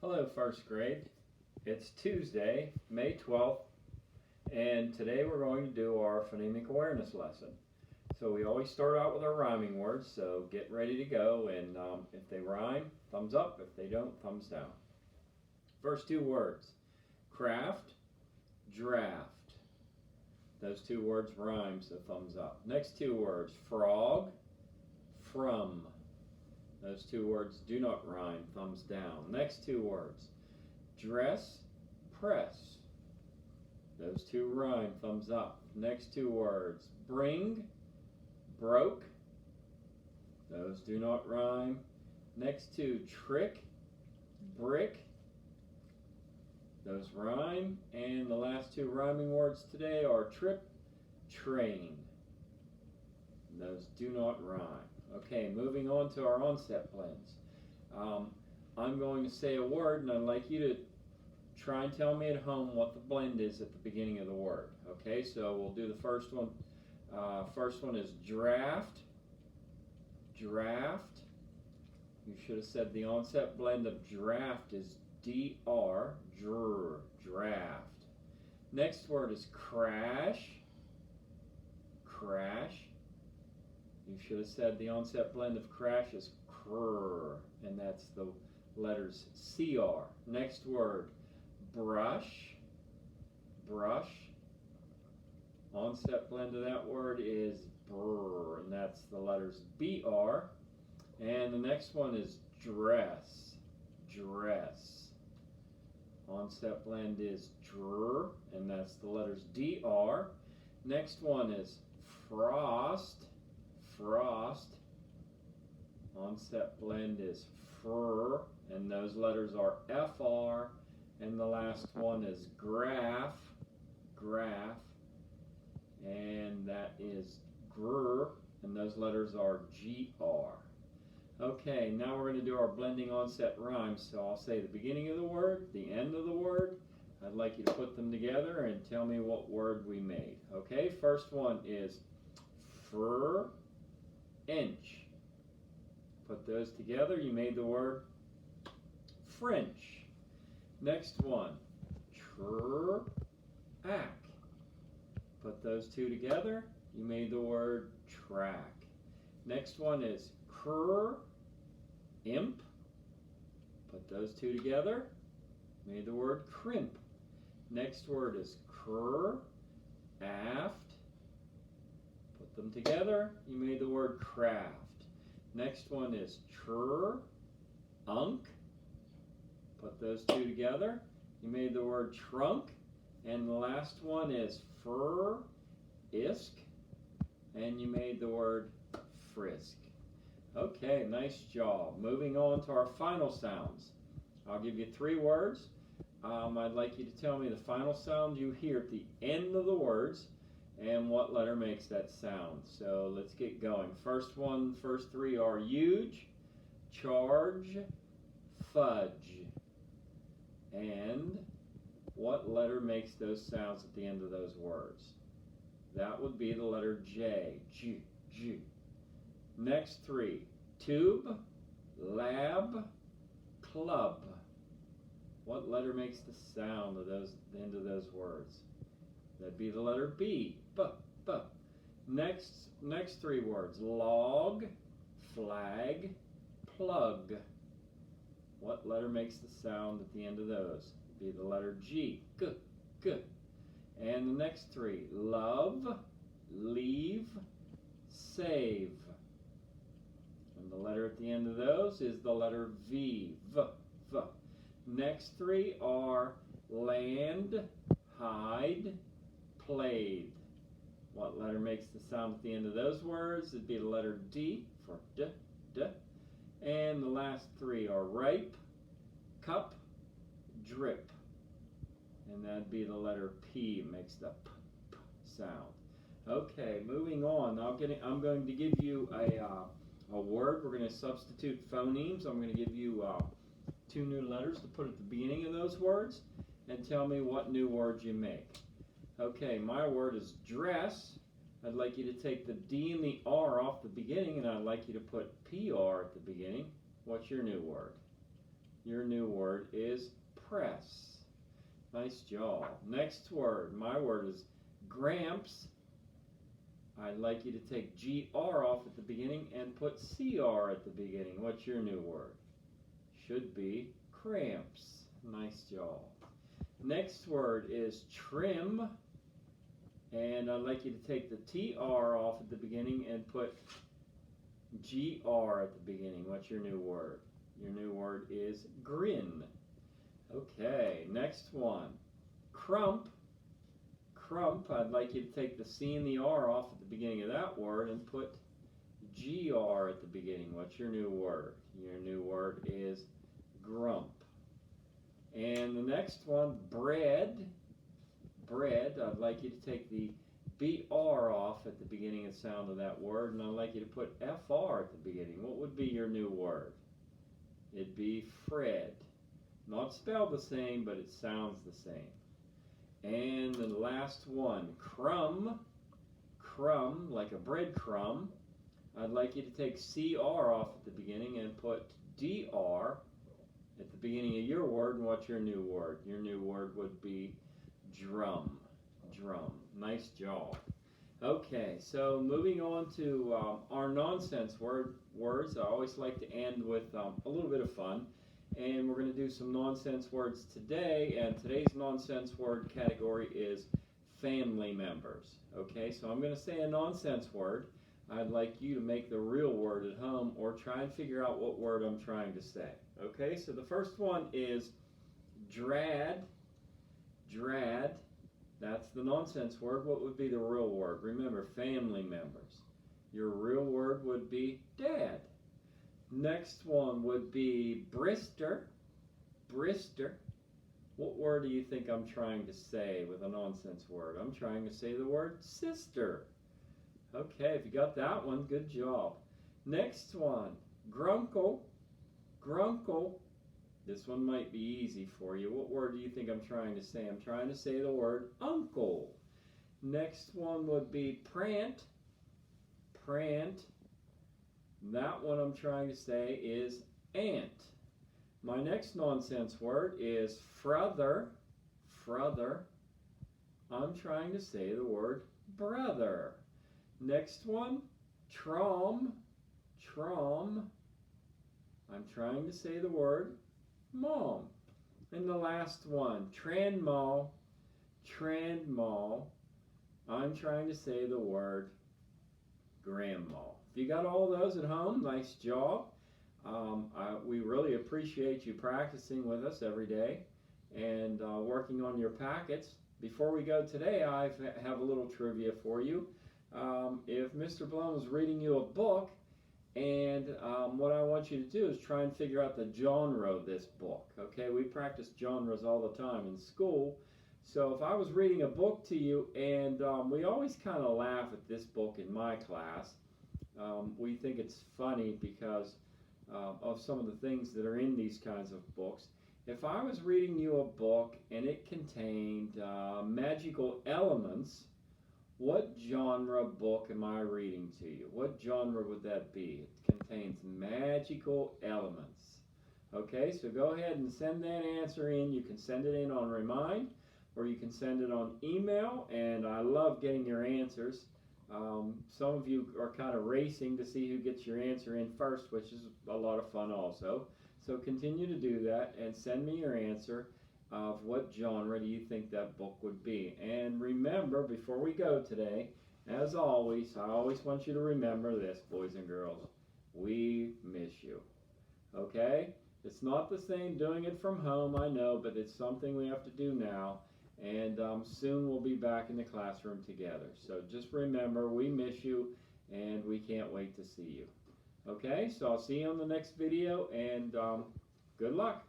Hello, first grade. It's Tuesday, May 12th, and today we're going to do our phonemic awareness lesson. So we always start out with our rhyming words, so get ready to go, and if they rhyme, thumbs up. If they don't, thumbs down. First two words, craft, draft. Those two words rhyme, so thumbs up. Next two words, frog, from. Those two words do not rhyme, thumbs down. Next two words, dress, press. Those two rhyme, thumbs up. Next two words, bring, broke. Those do not rhyme. Next two, trick, brick. Those rhyme. And the last two rhyming words today are trip, train. Those do not rhyme. Okay, moving on to our onset blends. I'm going to say a word, and I'd like you to try and tell me at home what the blend is at the beginning of the word. Okay, so we'll do the first one. First one is draft. Draft. You should have said the onset blend of draft is D-R, draft. Next word is crash. Crash. You should have said the onset blend of crash is crr, and that's the letters CR. Next word, brush. Brush. Onset blend of that word is brr, and that's the letters BR. And the next one is dress. Dress. Onset blend is dr, and that's the letters DR. Next one is frost. Frost. Onset blend is fr, and those letters are FR. And the last one is graph. Graph. And that is gr, and those letters are GR. Okay, now we're going to do our blending onset rhymes. So I'll say the beginning of the word, the end of the word. I'd like you to put them together and tell me what word we made. Okay, first one is fur. Inch. Put those together, you made the word French. Next one, track. Put those two together, you made the word track. Next one is imp. Put those two together, made the word crimp. Next word is aft. Put them together, you made the word craft. Next one is unk. Put those two together, you made the word trunk. And the last one is isk, and you made the word frisk. Okay, nice job. Moving on to our final sounds. I'll give you three words. I'd like you to tell me the final sound you hear at the end of the words and what letter makes that sound. So let's get going. First three are huge, charge, fudge. And what letter makes those sounds at the end of those words? That would be the letter J, G. Next three, tube, lab, club. What letter makes the sound of those at the end of those words? That'd be the letter B, b. Next three words, log, flag, plug. What letter makes the sound at the end of those? It'd be the letter G, g. And the next three, love, leave, save. And the letter at the end of those is the letter V, v. Next three are land, hide, played. What letter makes the sound at the end of those words? It'd be the letter D for d. And the last three are ripe, cup, drip. And that'd be the letter P, makes the p sound. Okay, moving on. I'm going to give you a word. We're going to substitute phonemes. I'm going to give you two new letters to put at the beginning of those words and tell me what new words you make. Okay, my word is dress. I'd like you to take the D and the R off the beginning, and I'd like you to put PR at the beginning. What's your new word? Your new word is press. Nice job. Next word. My word is gramps. I'd like you to take GR off at the beginning and put CR at the beginning. What's your new word? Should be cramps. Nice job. Next word is trim. And I'd like you to take the TR off at the beginning and put GR at the beginning. What's your new word? Your new word is grin. Okay, next one. Crump. Crump, I'd like you to take the C and the R off at the beginning of that word and put GR at the beginning. What's your new word? Your new word is grump. And the next one, bread. Bread, I'd like you to take the BR off at the beginning of the sound of that word, and I'd like you to put FR at the beginning. What would be your new word? It'd be Fred. Not spelled the same, but it sounds the same. And the last one, crumb. Crumb, like a breadcrumb. I'd like you to take CR off at the beginning and put DR at the beginning of your word. And what's your new word? Your new word would be drum. Drum. Nice job. Okay, so moving on to our nonsense words. I always like to end with a little bit of fun. And we're going to do some nonsense words today, and today's nonsense word category is family members. Okay, so I'm going to say a nonsense word. I'd like you to make the real word at home or try and figure out what word I'm trying to say. Okay, so the first one is drad. Drad. That's the nonsense word. What would be the real word? Remember, family members. Your real word would be dad. Next one would be brister. Brister. What word do you think I'm trying to say with a nonsense word? I'm trying to say the word sister. Okay, if you got that one, good job. Next one, grunkle. Grunkle. This one might be easy for you. What word do you think I'm trying to say? I'm trying to say the word uncle. Next one would be prant. Prant. That one I'm trying to say is aunt. My next nonsense word is frother. Frother. I'm trying to say the word brother. Next one, trom. Trom. I'm trying to say the word mom. And the last one, tranmo. Tranmo. I'm trying to say the word grandma. If you got all those at home, nice job. We really appreciate you practicing with us every day and working on your packets. Before we go today, I have a little trivia for you. If Mr. Blum is reading you a book, and what I want you to do is try and figure out the genre of this book. Okay, we practice genres all the time in school. So if I was reading a book to you, and we always kind of laugh at this book in my class. We think it's funny because of some of the things that are in these kinds of books. If I was reading you a book and it contained magical elements, what genre book am I reading to you? What genre would that be? It contains magical elements. Okay, so go ahead and send that answer in. You can send it in on Remind, or you can send it on email, and I love getting your answers. Some of you are kind of racing to see who gets your answer in first, which is a lot of fun also. So continue to do that and send me your answer of what genre do you think that book would be. And remember, before we go today, as always, I always want you to remember this, boys and girls. We miss you. Okay? It's not the same doing it from home, I know, but it's something we have to do now. And soon we'll be back in the classroom together. So just remember, we miss you, and we can't wait to see you. Okay, so I'll see you on the next video, and good luck.